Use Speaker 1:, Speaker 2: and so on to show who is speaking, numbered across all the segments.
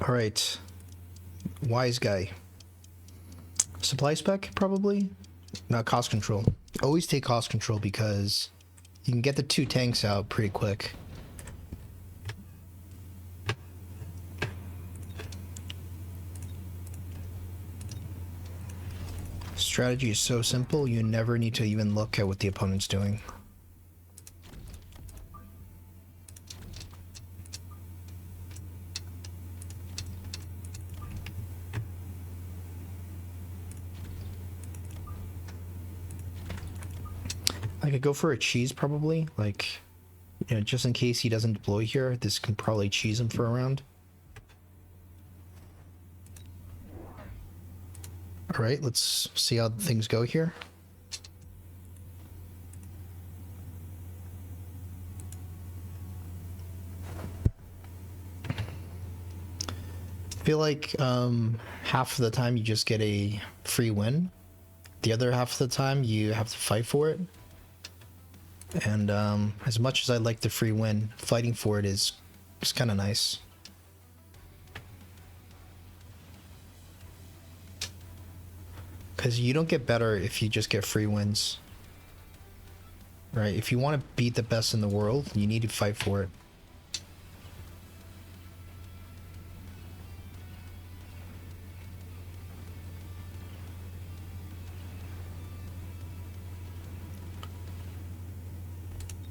Speaker 1: All right, wise guy. Supply spec, probably? Not cost control. Always take cost control because you can get the 2 tanks out pretty quick. Strategy is so simple, you never need to even look at what the opponent's doing. I could go for a cheese probably, like, you know, just in case he doesn't deploy here, this can probably cheese him for a round. Alright, let's see how things go here. I feel like half of the time you just get a free win. The other half of the time you have to fight for it. And as much as I like the free win, fighting for it is kind of nice. Because you don't get better if you just get free wins. Right? If you want to beat the best in the world, you need to fight for it.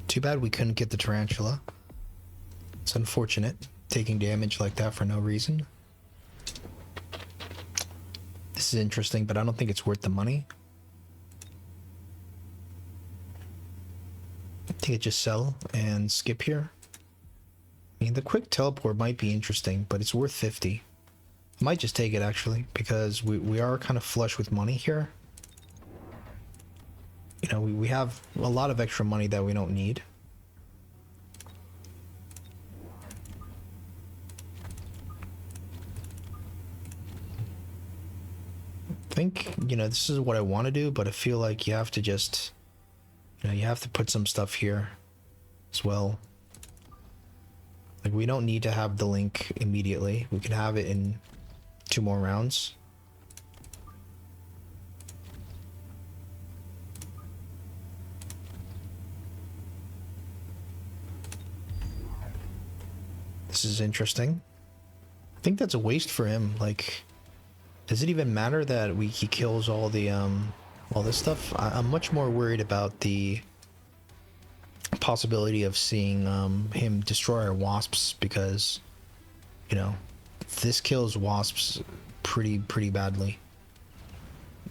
Speaker 1: Too bad we couldn't get the tarantula. It's unfortunate, taking damage like that for no reason. This is interesting, but I don't think it's worth the money. I think it just sell and skip here. I mean, the quick teleport might be interesting, but it's worth 50. I might just take it actually, because we are kind of flush with money here. You know, we have a lot of extra money that we don't need. I think, you know, this is what I want to do, but I feel like you have to just, you know, you have to put some stuff here as well. Like, we don't need to have the link immediately. We can have it in 2 more rounds. This is interesting. I think that's a waste for him. Like, does it even matter that he kills all the all this stuff? I'm much more worried about the possibility of seeing him destroy our wasps, because, you know, this kills wasps pretty badly.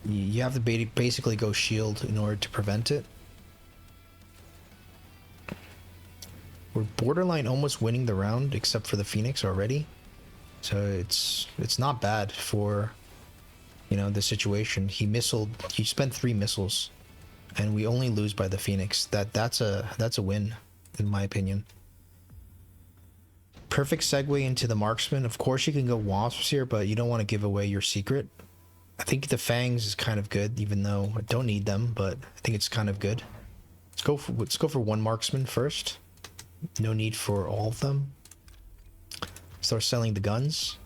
Speaker 1: You have to basically go shield in order to prevent it. We're borderline almost winning the round, except for the Phoenix already. So it's not bad for, you know, the situation. He spent 3 missiles, and we only lose by the Phoenix. That's a win, in my opinion. Perfect segue into the marksman. Of course you can go wasps here, but you don't want to give away your secret. I think the fangs is kind of good, even though I don't need them, but I think it's kind of good. Let's go for 1 marksman first. No need for all of them. Start selling the guns.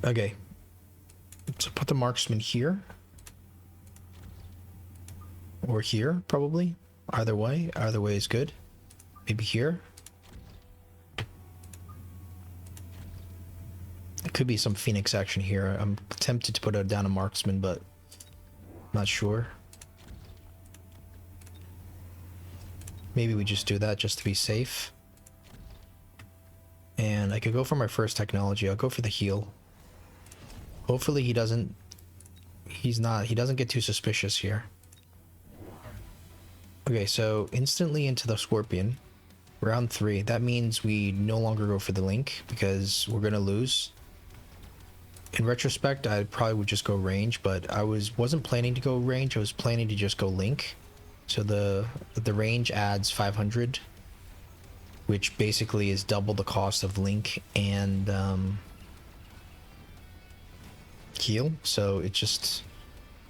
Speaker 1: Okay. So put the marksman here. Or here, probably. Either way is good. Maybe here. It could be some Phoenix action here. I'm tempted to put down a marksman, but not sure. Maybe we just do that just to be safe. And I could go for my first technology. I'll go for the heal. Hopefully he doesn't get too suspicious here. Okay, so instantly into the Scorpion. Round 3. That means we no longer go for the link because we're gonna lose. In retrospect, I probably would just go range, but I wasn't planning to go range. I was planning to just go link. So the range adds 500 which basically is double the cost of Link and heal. So it just,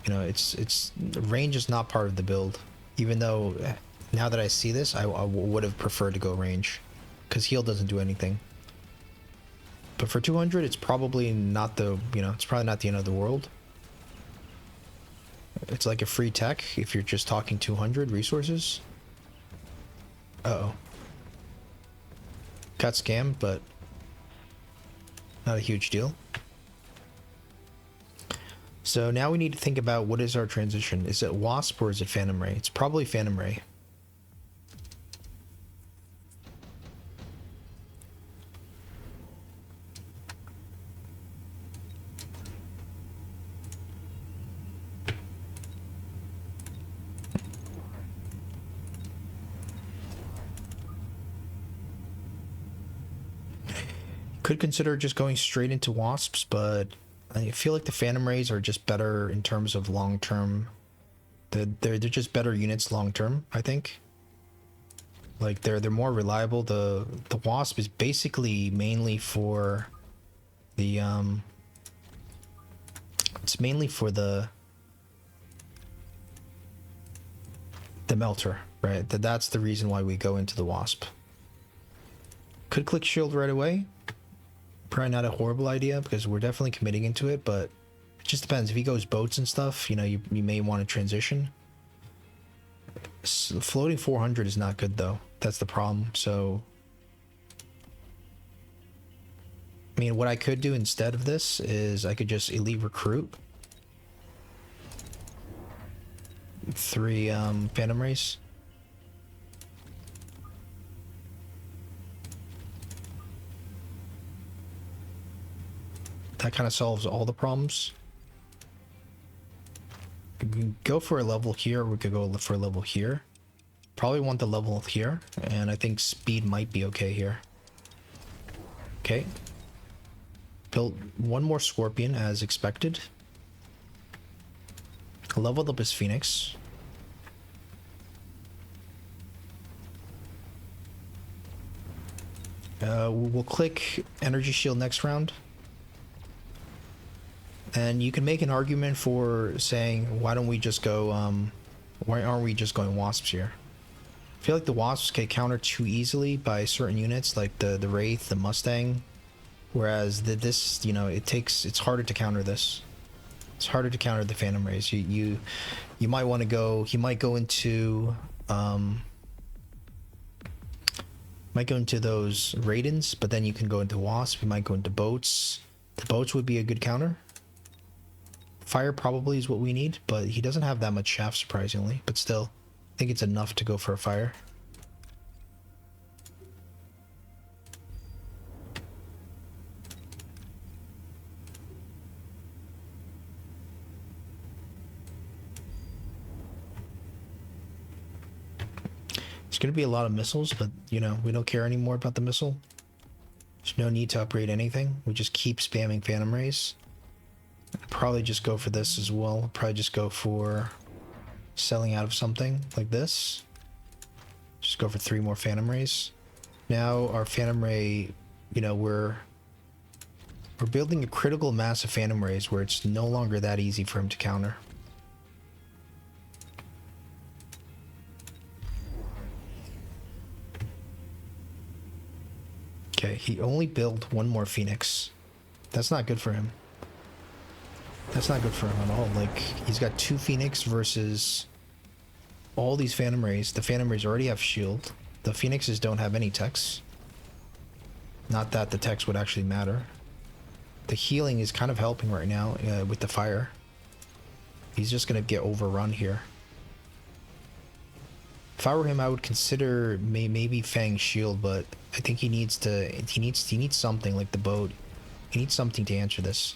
Speaker 1: you know, it's range is not part of the build. Even though now that I see this, I would have preferred to go range, because heal doesn't do anything. But for 200, it's probably not the, you know, it's probably not the end of the world. It's like a free tech if you're just talking 200 resources. Uh-oh. Got scammed, but not a huge deal. So now we need to think about what is our transition. Is it Wasp or is it Phantom Ray? It's probably Phantom Ray. Could consider just going straight into Wasps, but I feel like the Phantom Rays are just better in terms of long-term. They're just better units long-term, I think. Like they're more reliable. The Wasp is basically mainly for the it's mainly for the melter, right? That's the reason why we go into the Wasp. Could click shield right away. Probably not a horrible idea because we're definitely committing into it, but it just depends. If he goes boats and stuff, you know, you may want to transition. So floating 400 is not good though. That's the problem. So, I mean, what I could do instead of this is I could just elite recruit 3 Phantom Rays. That kind of solves all the problems. We can go for a level here, or we could go for a level here. Probably want the level here, and I think speed might be okay here. Okay. Built one more Scorpion as expected. Leveled up his Phoenix. We'll click Energy Shield next round. And you can make an argument for saying, why don't we just go, why aren't we just going Wasps here? I feel like the Wasps get countered too easily by certain units, like the Wraith, the Mustang. Whereas this, you know, it's harder to counter this. It's harder to counter the Phantom Rays. You might want to go, he might go into, those Raidens, but then you can go into Wasp, you might go into boats. The boats would be a good counter. Fire probably is what we need, but he doesn't have that much shaft, surprisingly. But still, I think it's enough to go for a fire. It's going to be a lot of missiles, but, you know, we don't care anymore about the missile. There's no need to upgrade anything. We just keep spamming Phantom Rays. Probably just go for this as well. Probably just go for selling out of something like this. Just go for 3 more Phantom Rays. Now our Phantom Ray, you know, we're building a critical mass of Phantom Rays where it's no longer that easy for him to counter. Okay, he only built 1 more Phoenix. That's not good for him. That's not good for him at all. Like, he's got 2 Phoenix versus all these Phantom Rays. The Phantom Rays already have shield. The Phoenixes don't have any techs. Not that the techs would actually matter. The healing is kind of helping right now with the fire. He's just going to get overrun here. If I were him, I would consider maybe Fang shield, but I think he needs something like the boat. He needs something to answer this.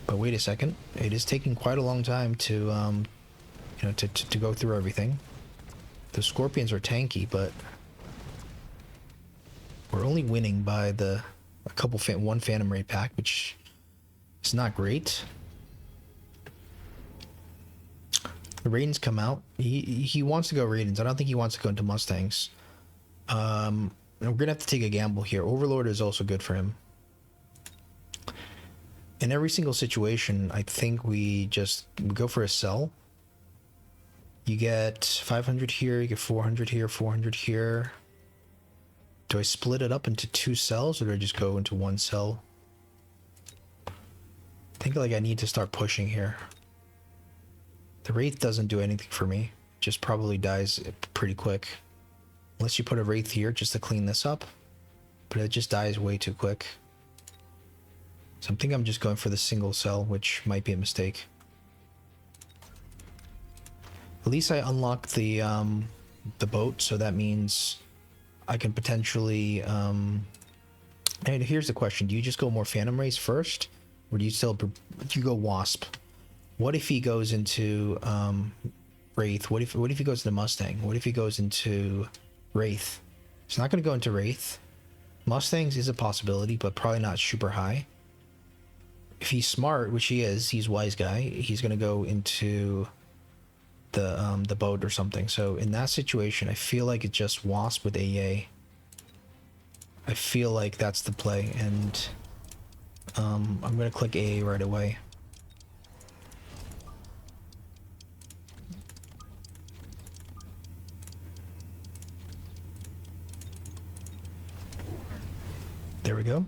Speaker 1: But wait a second, it is taking quite a long time to, you know, to go through everything. The Scorpions are tanky, but we're only winning by one Phantom Ray pack, which is not great. The Raidens come out. He wants to go Raidens. I don't think he wants to go into Mustangs. And we're gonna have to take a gamble here. Overlord is also good for him. In every single situation, I think we go for a sell. You get 500 here, you get 400 here, 400 here. Do I split it up into 2 cells, or do I just go into 1 cell? I think like I need to start pushing here. The Wraith doesn't do anything for me. Just probably dies pretty quick. Unless you put a Wraith here just to clean this up. But it just dies way too quick. So I think I'm just going for the single cell, which might be a mistake. At least I unlocked the boat, so that means I can potentially... And here's the question. Do you just go more Phantom Race first? Or do you go Wasp? What if he goes into Wraith? What if he goes into Mustang? What if he goes into Wraith? He's not going to go into Wraith. Mustangs is a possibility, but probably not super high. If he's smart, which he is, he's a wise guy, he's going to go into the boat or something. So in that situation, I feel like it's just Wasp with AA. I feel like that's the play, and I'm going to click AA right away. There we go.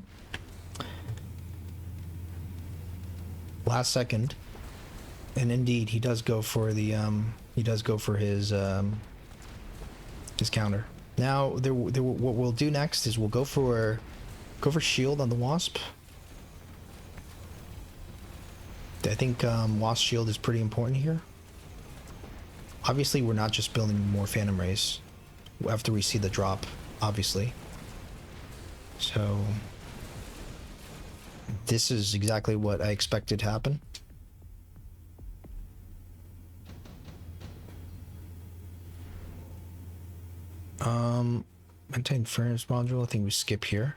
Speaker 1: Last second, and indeed he does go for the his counter. Now what we'll do next is we'll go for shield on the Wasp. I think Wasp shield is pretty important here. Obviously we're not just building more Phantom Rays after we see the drop, obviously. So this is exactly what I expected to happen. Maintain furnace module. I think we skip here.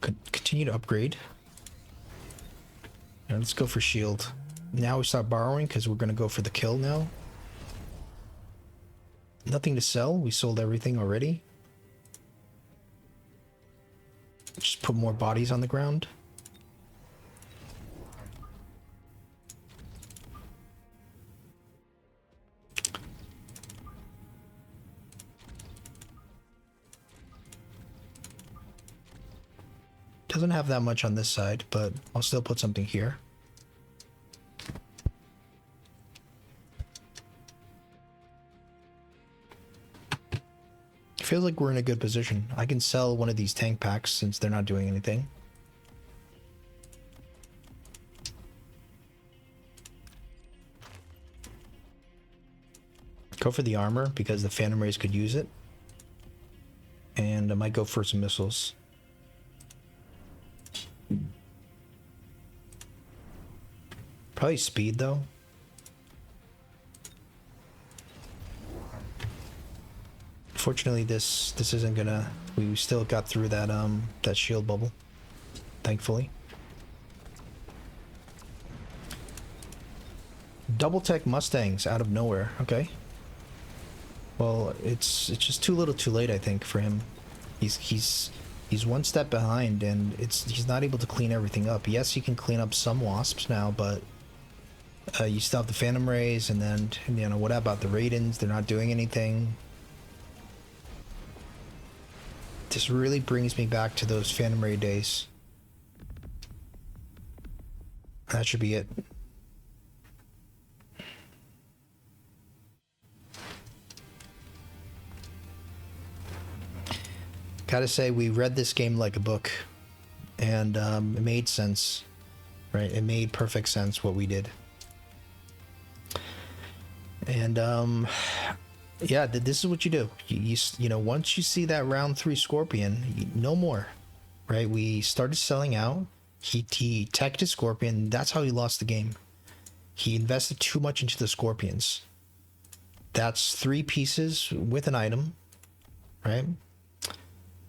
Speaker 1: Continue to upgrade. Now let's go for shield. Now we start borrowing because we're going to go for the kill now. Nothing to sell. We sold everything already. Just put more bodies on the ground. Doesn't have that much on this side, but I'll still put something here. Feels like we're in a good position. I can sell one of these tank packs since they're not doing anything. Go for the armor because the Phantom Rays could use it. And I might go for some missiles. Probably speed though. Fortunately, this isn't gonna. We still got through that that shield bubble, thankfully. Double tech Mustangs out of nowhere. Okay. Well, it's just too little, too late. I think for him, he's one step behind, and he's not able to clean everything up. Yes, he can clean up some Wasps now, but you still have the Phantom Rays, and then what about the Raidens? They're not doing anything. This really brings me back to those Phantom Ray days. That should be it. Gotta say, we read this game like a book, and it made sense, right? It made perfect sense what we did. And yeah, this is what you do. You know, once you see that round 3 Scorpion, no more, right? We started selling out. He teched his Scorpion. That's how he lost the game. He invested too much into the Scorpions. That's 3 pieces with an item, right?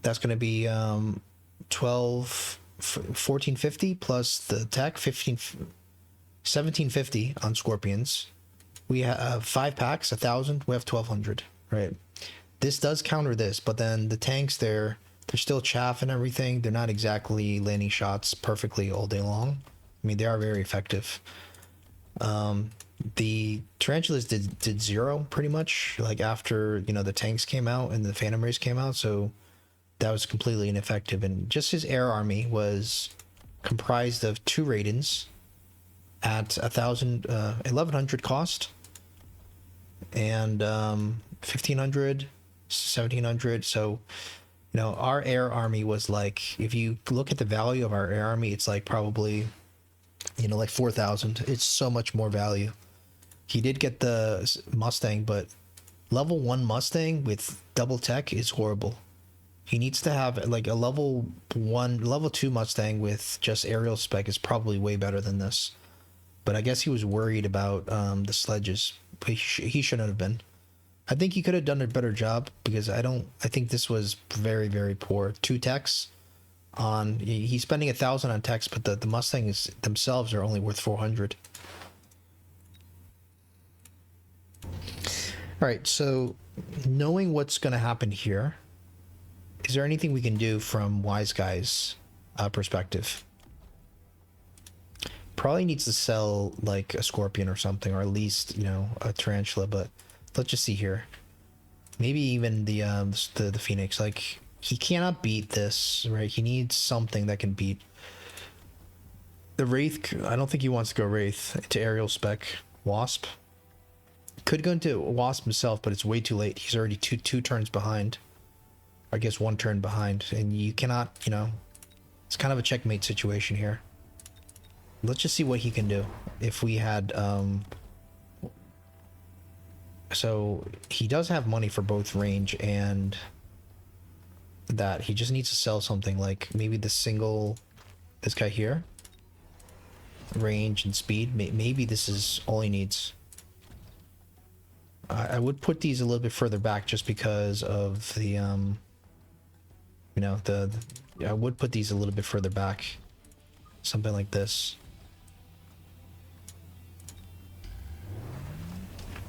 Speaker 1: That's going to be 1450 plus the tech, 1750 on Scorpions. We have 5 packs, 1,000. We have 1,200, right? This does counter this, but then the tanks, they're still chaff and everything. They're not exactly landing shots perfectly all day long. I mean, they are very effective. The tarantulas did 0 pretty much, like after, you know, the tanks came out and the Phantom Rays came out, so that was completely ineffective. And just his air army was comprised of 2 Raidens at 1,100 cost, and 1,500, 1,700. So, you know, our air army was like, if you look at the value of our air army, it's like probably, you know, like 4,000. It's so much more value. He did get the Mustang, but level 1 Mustang with double tech is horrible. He needs to have like a level 2 Mustang with just aerial spec is probably way better than this. But I guess he was worried about the sledges. He shouldn't have been. I think he could have done a better job, because I think this was very, very poor. 2 techs on, he's spending 1,000 on techs, but the Mustangs themselves are only worth 400. All right, so knowing what's going to happen here, is there anything we can do from Wise Guy's perspective? Probably needs to sell like a scorpion or something, or at least, you know, a tarantula. But let's just see here. Maybe even the phoenix. Like, he cannot beat this, right? He needs something that can beat the wraith. I don't think he wants to go wraith into aerial spec. Wasp could go into Wasp himself, but it's way too late. He's already two turns behind. I guess 1 turn behind, and you cannot, you know, it's kind of a checkmate situation here. Let's just see what he can do. If we had, so he does have money for both range and that. He just needs to sell something, like maybe the single, this guy here, range and speed. Maybe this is all he needs. I would put these a little bit further back just because of the, you know, I would put these a little bit further back. Something like this.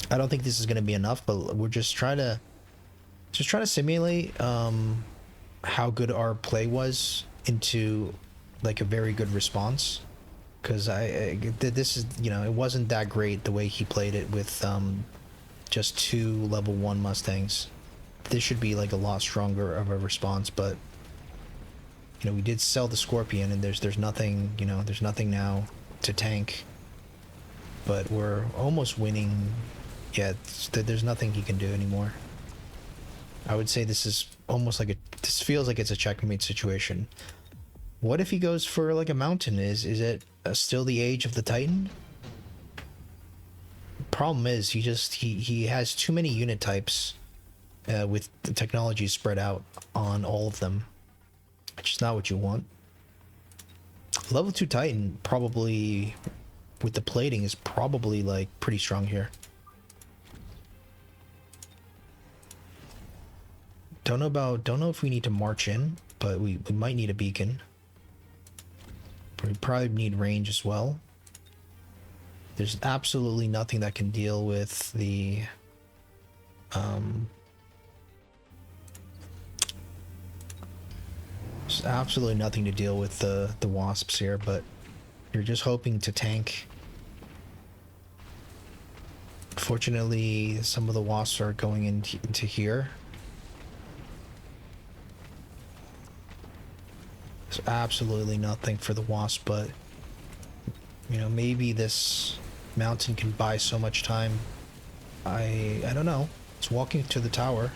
Speaker 1: I don't think this is going to be enough, but we're just trying to simulate how good our play was into like a very good response. Because this is, you know, it wasn't that great the way he played it with just 2 level 1 Mustangs. This should be like a lot stronger of a response, but you know, we did sell the Scorpion, and there's nothing, you know, there's nothing now to tank. But we're almost winning. Yeah, there's nothing he can do anymore. I would say this is almost like this feels like it's a checkmate situation. What if he goes for like a mountain? Is it still the age of the Titan? Problem is, he has too many unit types with the technology spread out on all of them, which is not what you want. Level 2 Titan probably, with the plating, is probably like pretty strong here. Don't know if we need to march in, but we might need a beacon. We probably need range as well. There's absolutely nothing that can deal with the there's absolutely nothing to deal with the wasps here, but you're just hoping to tank. Fortunately, some of the wasps are going into here. There's absolutely nothing for the wasp, but you know, maybe this mountain can buy so much time. I don't know. It's walking to the tower.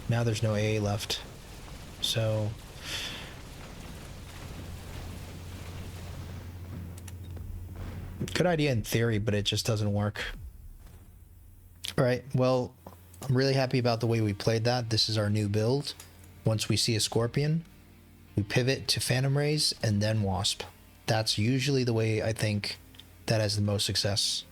Speaker 1: Now there's no AA left. So good idea in theory, but it just doesn't work. Alright, well, I'm really happy about the way we played that. This is our new build. Once we see a Scorpion, we pivot to Phantom Rays and then Wasp. That's usually the way I think that has the most success.